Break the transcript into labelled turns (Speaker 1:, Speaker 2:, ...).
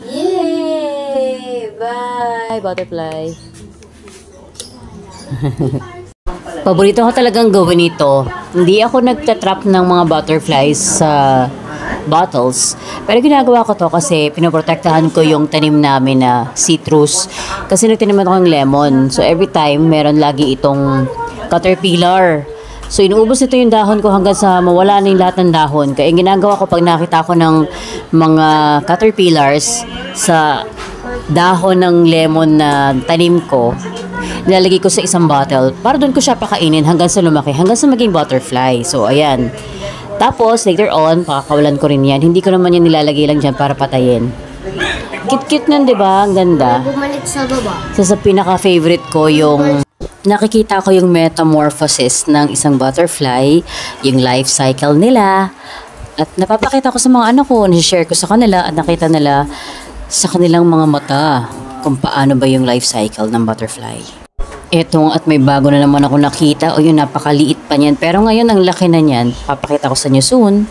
Speaker 1: Yay! Bye, butterfly. Paborito ko talagang gawin ito. Hindi ako nagtatrap ng mga butterflies sa bottles. Pero ginagawa ko to kasi pinoprotektahan ko yung tanim namin na citrus. Kasi nagtaniman ako ng lemon. So every time, meron lagi itong caterpillar. So inuubos ito yung dahon ko hanggang sa mawala na yung lahat ng dahon. Kaya yung ginagawa ko pag nakita ko ng mga caterpillars sa dahon ng lemon na tanim ko, nilalagay ko sa isang bottle para doon ko siya pakainin hanggang sa lumaki, hanggang sa maging butterfly. So ayan. Tapos later on, pakakawalan ko rin yan. Hindi ko naman yan nilalagay lang dyan para patayin. Cute-cute nun, diba? Ang ganda.
Speaker 2: Bumalik sa baba.
Speaker 1: Sa pinaka-favorite ko yung nakikita ko yung metamorphosis ng isang butterfly, yung life cycle nila, at napapakita ko sa mga anak ko, nishare ko sa kanila at nakita nila sa kanilang mga mata kung paano ba yung life cycle ng butterfly. Etong at may bago na naman ako nakita, o yun napakaliit pa niyan, pero ngayon ang laki na niyan, papakita ko sa inyo soon.